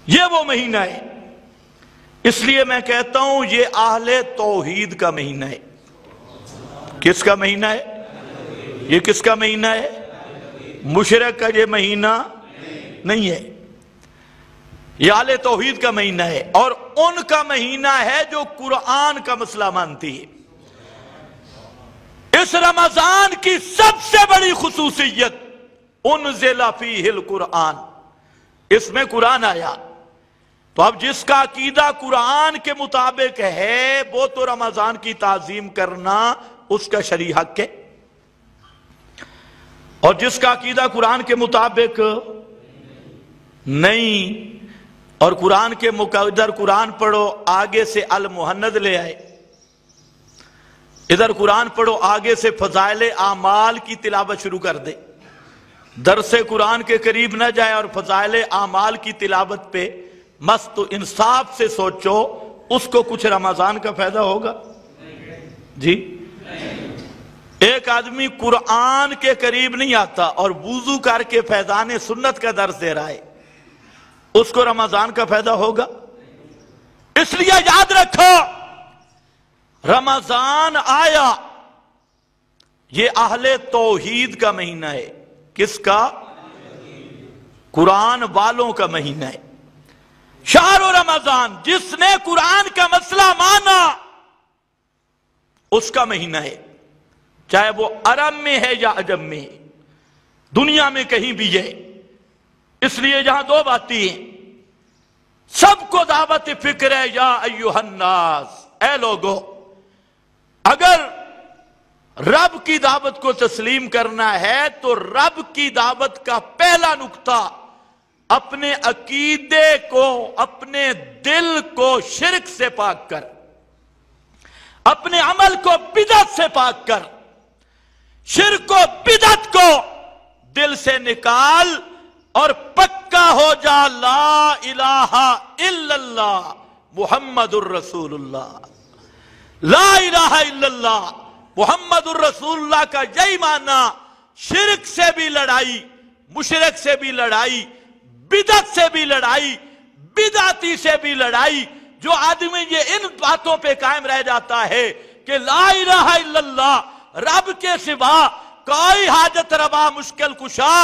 یہ وہ مہینہ ہے، اس لیے میں کہتا ہوں یہ اہل توحید کا مہینہ ہے۔ کس کا مہینہ ہے؟ یہ کس کا مہینہ ہے؟ مشرک کا یہ مہینہ نہیں ہے، یہ اہل توحید کا مہینہ ہے، اور ان کا مہینہ ہے جو قرآن کا مسئلہ مانتی ہے۔ اس رمضان کی سب سے بڑی خصوصیت انزل فیہ القرآن، اس میں قرآن آیا۔ تو اب جس کا عقیدہ قرآن کے مطابق ہے وہ تو رمضان کی تعظیم کرنا اس کا شرعی حق ہے، اور جس کا عقیدہ قرآن کے مطابق نہیں، اور قرآن کے ادھر قرآن پڑھو آگے سے المحند لے آئے، ادھر قرآن پڑھو آگے سے فضائل اعمال کی تلاوت شروع کر دے، درس قرآن کے قریب نہ جائے اور فضائل اعمال کی تلاوت پہ مست، تو انصاف سے سوچو اس کو کچھ رمضان کا فائدہ ہوگا؟ جی، ایک آدمی قرآن کے قریب نہیں آتا اور وضو کر کے فیضان سنت کا درس دے رہا ہے، اس کو رمضان کا فائدہ ہوگا؟ اس لیے یاد رکھو، رمضان آیا یہ اہل توحید کا مہینہ ہے۔ کس کا؟ قرآن والوں کا مہینہ ہے۔ شہر رمضان، جس نے قرآن کا مسئلہ مانا اس کا مہینہ ہے، چاہے وہ عرب میں ہے یا عجم میں ہے، دنیا میں کہیں بھی ہے۔ اس لیے یہاں دو باتیں ہیں، سب کو دعوت فکر ہے، یا ایھا الناس، اے لوگو، اگر رب کی دعوت کو تسلیم کرنا ہے تو رب کی دعوت کا پہلا نقطہ اپنے عقیدے کو، اپنے دل کو شرک سے پاک کر، اپنے عمل کو بدعت سے پاک کر، شرک و بدعت کو دل سے نکال اور پکا ہو جا لا الہ الا اللہ محمد الرسول اللہ۔ لا الہ الا اللہ محمد الرسول اللہ کا یہی معنی، شرک سے بھی لڑائی، مشرک سے بھی لڑائی، بدعت سے بھی لڑائی، بدعتی سے بھی لڑائی۔ جو آدمی یہ ان باتوں پہ قائم رہ جاتا ہے کہ لا الہ الا اللہ، رب کے سوا کوئی حاجت روا مشکل کشا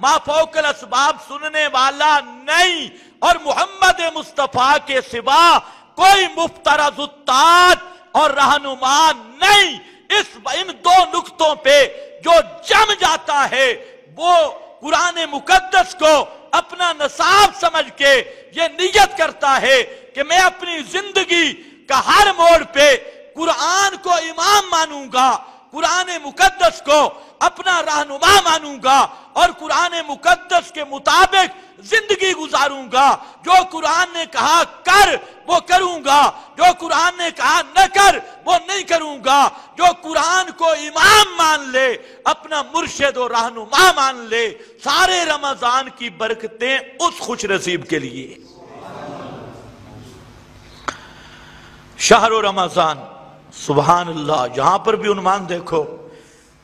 ما فوق الاسباب سننے والا نہیں، اور محمد مصطفیٰ کے سوا کوئی مفترض الطاعت اور رہنما نہیں، ان دو نقطوں پہ جو جم جاتا ہے وہ قرآن مقدس کو اپنا نصاب سمجھ کے یہ نیت کرتا ہے کہ میں اپنی زندگی کا ہر موڑ پہ قرآن کو امام مانوں گا، قرآن مقدس کو اپنا رہنما مانوں گا، اور قرآن مقدس کے مطابق زندگی گزاروں گا۔ جو قرآن نے کہا کر وہ کروں گا، جو قرآن نے کہا نہ کر وہ نہیں کروں گا۔ جو قرآن کو امام مان لے، اپنا مرشد و رہنما مان لے، سارے رمضان کی برکتیں اس خوش نصیب کے لیے۔ شہر رمضان، سبحان اللہ، یہاں پر بھی عنوان دیکھو،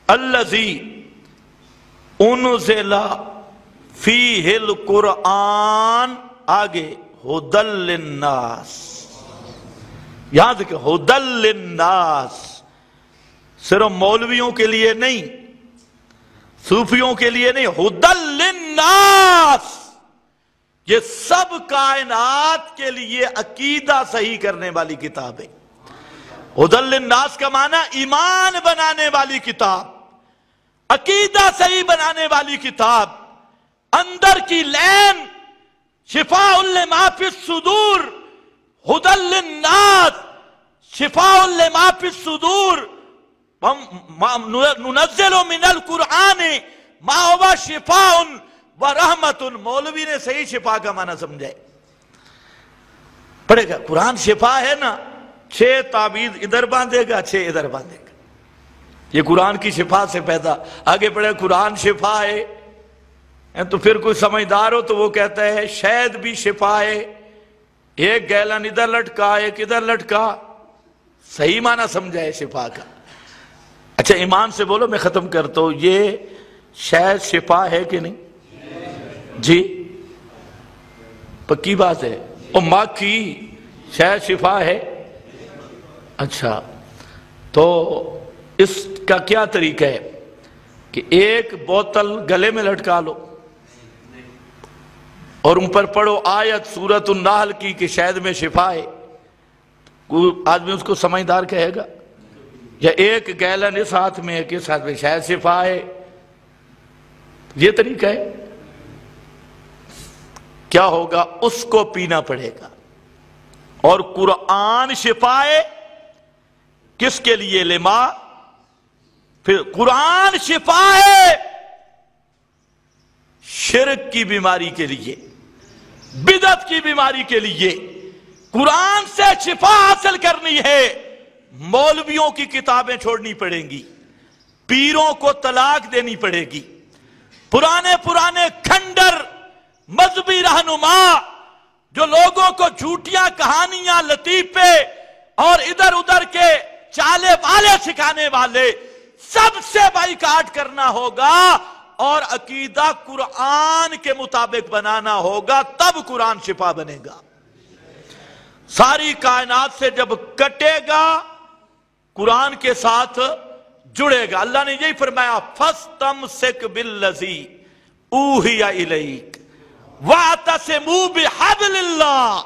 الذی انزل فیہ القرآن، آگے ھدی للناس، یہاں دیکھو ھدی للناس، صرف مولویوں کے لیے نہیں، صوفیوں کے لیے نہیں، ھدی للناس، یہ سب کائنات کے لیے عقیدہ صحیح کرنے والی کتاب ہے۔ ھدی للناس کا معنی ایمان بنانے والی کتاب، عقیدہ صحیح بنانے والی کتاب، اندر کی لین شفاء لما فی الصدور، ھدی للناس شفاء لما فی الصدور، ننزل من القرآن ما هو شفاء ورحمت۔ مولوی نے صحیح شفا کا معنی سمجھائے، پڑھے گا قرآن شفا ہے نا، 6 تعویذ ادھر باندھے گا 6 ادھر باندھے گا، یہ قرآن کی شفا سے پیدا۔ آگے پڑھے قرآن شفا ہے، تو پھر کوئی سمجھدار ہو تو وہ کہتا ہے شہد بھی شفا ہے، ایک گیلن ادھر لٹکا ایک ادھر لٹکا، صحیح معنی سمجھا ہے شفا کا۔ اچھا ایمان سے بولو، میں ختم کرتا ہوں، یہ شہد شفا ہے کہ نہیں؟ جی پکی بات ہے. اور ماں کی شاید شفا ہے. اچھا تو اس کا کیا طریقہ ہے کہ ایک بوتل گلے میں لٹکا لو اور ان پر پڑھو آیت سورۃ النحل کی کہ شہد میں شفا ہے. کوئی آدمی اس کو سمجھدار کہے گا؟ یا ایک گیلن اس ہاتھ میں ایک اس ہاتھ میں شاید شفا ہے. یہ طریقہ ہے. کیا ہوگا؟ اس کو پینا پڑے گا. اور قرآن شفا ہے کس کے لیے؟ لما. پھر قرآن شفا ہے شرک کی بیماری کے لیے، بدعت کی بیماری کے لیے. قرآن سے شفا حاصل کرنی ہے مولویوں کی کتابیں چھوڑنی پڑیں گی، پیروں کو طلاق دینی پڑے گی. پرانے کھنڈر مذہبی رہنما جو لوگوں کو جھوٹیاں کہانیاں لطیفے اور ادھر ادھر کے چالے والے سکھانے والے، سب سے بائیکاٹ کرنا ہوگا اور عقیدہ قرآن کے مطابق بنانا ہوگا، تب قرآن شفا بنے گا. ساری کائنات سے جب کٹے گا قرآن کے ساتھ جڑے گا. اللہ نے یہی فرمایا فَاسْتَمْسِكْ بِالَّذِي أُوحِيَ إِلَيْكَ وَاعْتَصِمُوا بِحَبْلِ اللَّهِ.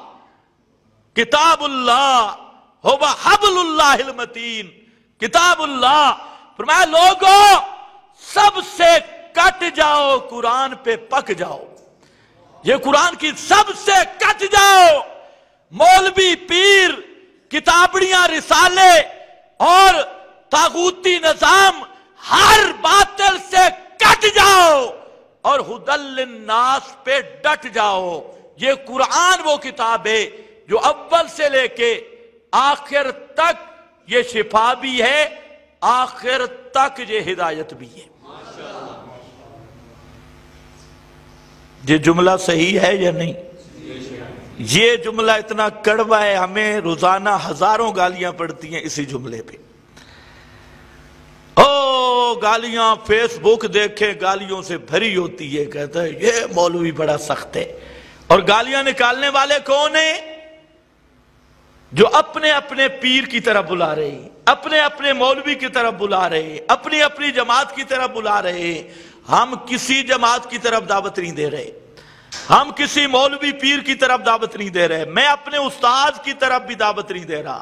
کتاب اللہ هو حبل اللہ المتین. کتاب اللہ فرمایا لوگوں سب سے کٹ جاؤ، قرآن پہ پک جاؤ. یہ قرآن کی سب سے کٹ جاؤ. مولوی پیر کتابڑیاں رسالے اور طاغوتی نظام ہر باطل سے کٹ جاؤ اور ہدی للناس پہ ڈٹ جاؤ. یہ قرآن وہ کتاب ہے جو اول سے لے کے آخر تک یہ شفا بھی ہے، آخر تک یہ ہدایت بھی ہے. یہ جملہ صحیح ہے یا نہیں؟ یہ جملہ اتنا کڑوا ہے، ہمیں روزانہ ہزاروں گالیاں پڑتی ہیں اسی جملے پہ. گالیاں فیس بک دیکھیں گالیوں سے بھری ہوتی ہے. کہتا ہے یہ مولوی بڑا سخت ہے. اور گالیاں نکالنے والے کون ہیں؟ جو اپنے اپنے پیر کی طرف بلا رہے ہیں، اپنے اپنے مولوی کی طرف بلا رہے ہیں، اپنی اپنی جماعت کی طرف بلا رہے ہیں. ہم کسی جماعت کی طرف دعوت نہیں دے رہے، ہم کسی مولوی پیر کی طرف دعوت نہیں دے رہے. میں اپنے استاد کی طرف بھی دعوت نہیں دے رہا،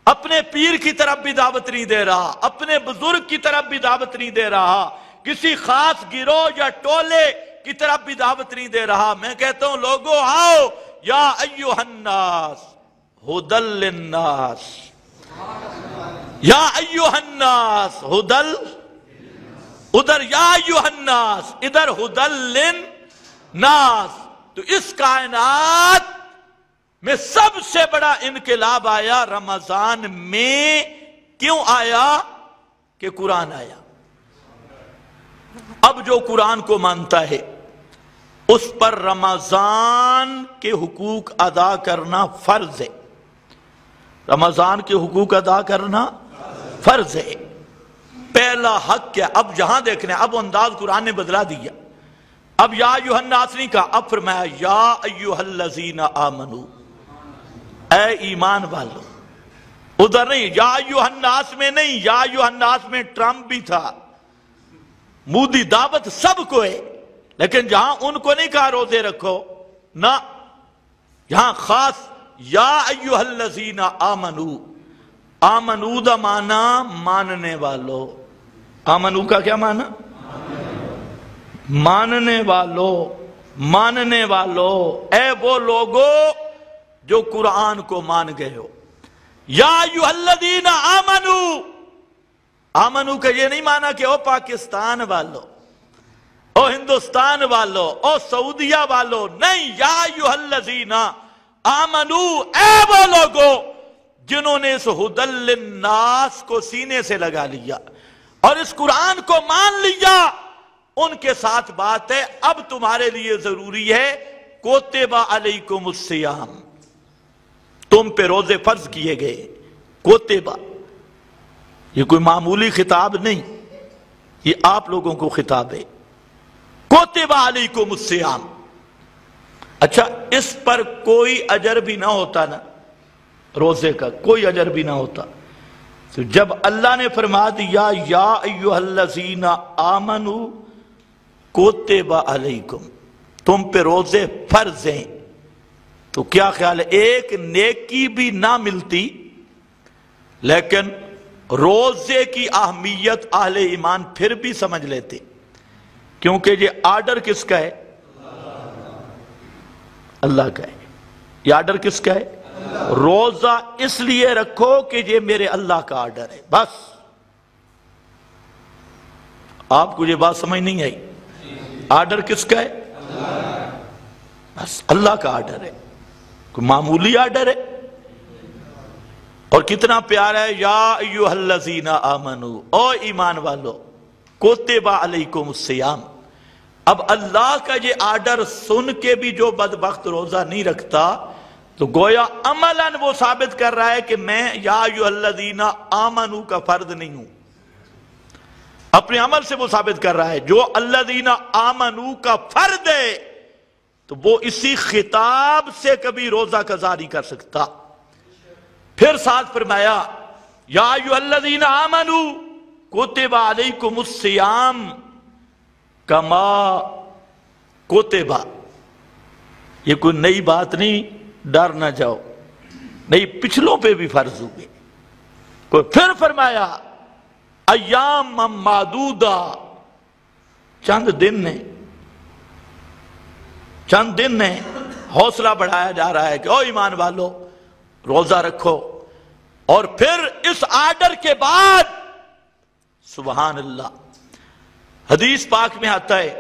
اپنے پیر کی طرف بھی دعوت نہیں دے رہا، اپنے بزرگ کی طرف بھی دعوت نہیں دے رہا، کسی خاص گروہ یا ٹولے کی طرف بھی دعوت نہیں دے رہا. میں کہتا ہوں لوگوں آؤ یا ایھا الناس ہدی للناس، یا ایھا الناس ہدی، ادھر یا ایھا الناس، ادھر ہدی للناس. تو اس کائنات میں سب سے بڑا انقلاب آیا رمضان میں. کیوں آیا؟ کہ قرآن آیا. اب جو قرآن کو مانتا ہے اس پر رمضان کے حقوق ادا کرنا فرض ہے. رمضان کے حقوق ادا کرنا فرض ہے. پہلا حق کیا؟ اب جہاں دیکھنے اب انداز قرآن نے بدلا دیا. اب یا ایھا الناس نہیں کہا، اب فرمایا یا ایھا الذین آمنو، اے ایمان والو. ادھر نہیں یا ایھا الناس میں نہیں، یا ایھا الناس میں ٹرمپ بھی تھا. مودی دعوت سب کو ہے، لیکن جہاں ان کو نہیں کہا روزے رکھو، نہ، یہاں خاص یا ایھا الذین آمنو. آمنو دا معنی ماننے والو. آمنو کا کیا معنی؟ ماننے والو. ماننے والو اے وہ لوگو جو قرآن کو مان گئے ہو. یا ایھا الذین آمنو. آمنو کا یہ نہیں مانا کہ او پاکستان والو، او ہندوستان والو، او سعودیہ والو، نہیں. یا ایھا الذین آمنو، اے وہ لوگو جنہوں نے اس ہدی للناس کو سینے سے لگا لیا اور اس قرآن کو مان لیا. ان کے ساتھ بات ہے اب تمہارے لیے ضروری ہے کتب علیکم الصیام، تم پہ روزے فرض کیے گئے. کتب، یہ کوئی معمولی خطاب نہیں، یہ آپ لوگوں کو خطاب ہے. کتب علیکم الصیام. اچھا اس پر کوئی اجر بھی نہ ہوتا نا، روزے کا کوئی اجر بھی نہ ہوتا، تو جب اللہ نے فرما دیا یا ایھا الذین آمنوا کتب علیکم، تم پہ روزے فرض ہیں، تو کیا خیال ہے ایک نیکی بھی نہ ملتی لیکن روزے کی اہمیت اہل ایمان پھر بھی سمجھ لیتے، کیونکہ یہ آرڈر کس کا ہے؟ اللہ کا ہے۔ یہ آرڈر کس کا ہے؟ روزہ اس لیے رکھو کہ یہ میرے اللہ کا آرڈر ہے، بس۔ آپ کو یہ بات سمجھ نہیں آئی؟ آرڈر کس کا ہے؟ بس اللہ کا آرڈر ہے، کوئی معمولی آرڈر ہے، اور کتنا پیارا ہے، یا ایھا الذین آمنوا، او ایمان والو، کتب علیکم الصیام۔ اب اللہ کا یہ آرڈر سن کے بھی جو بدبخت روزہ نہیں رکھتا تو گویا عملاً وہ ثابت کر رہا ہے کہ میں یا ایھا الذین آمنوا کا فرد نہیں ہوں، اپنے عمل سے وہ ثابت کر رہا ہے۔ جو الذین آمنوا کا فرد ہے تو وہ اسی خطاب سے کبھی روزہ قضا نہیں کر سکتا۔ پھر ساتھ فرمایا یا ایھا الذین آمنوا کتب علیکم الصیام کما کتب۔ یہ کوئی نئی بات نہیں، ڈر نہ جاؤ، نہیں پچھلوں پہ بھی فرض ہوئے۔ کوئی پھر فرمایا ایام معدودہ، چند دن نے، چند دن نے حوصلہ بڑھایا جا رہا ہے کہ او ایمان والو روزہ رکھو۔ اور پھر اس آرڈر کے بعد سبحان اللہ حدیث پاک میں آتا ہے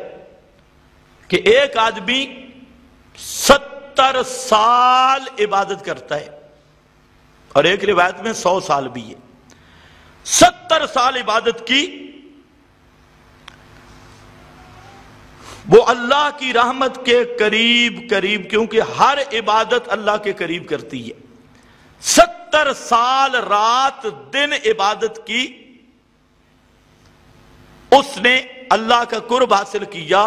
کہ ایک آدمی 70 سال عبادت کرتا ہے، اور ایک روایت میں 100 سال بھی ہے۔ 70 سال عبادت کی، وہ اللہ کی رحمت کے قریب قریب، کیونکہ ہر عبادت اللہ کے قریب کرتی ہے۔ 70 سال رات دن عبادت کی، اس نے اللہ کا قرب حاصل کیا۔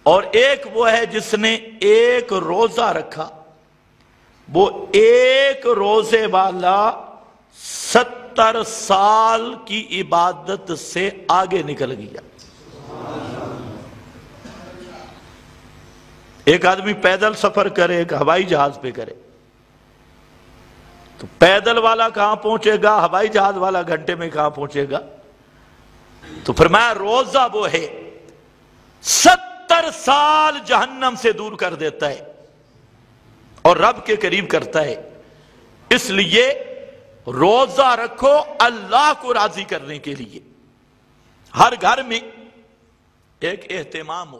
اور ایک وہ ہے جس نے ایک روزہ رکھا، وہ ایک روزے والا 70 سال کی عبادت سے آگے نکل گیا۔ ایک آدمی پیدل سفر کرے، ایک ہوائی جہاز پہ کرے، تو پیدل والا کہاں پہنچے گا، ہوائی جہاز والا گھنٹے میں کہاں پہنچے گا؟ تو فرمایا روزہ وہ ہے 70 سال جہنم سے دور کر دیتا ہے اور رب کے قریب کرتا ہے۔ اس لیے روزہ رکھو اللہ کو راضی کرنے کے لیے، ہر گھر میں ایک اہتمام ہو۔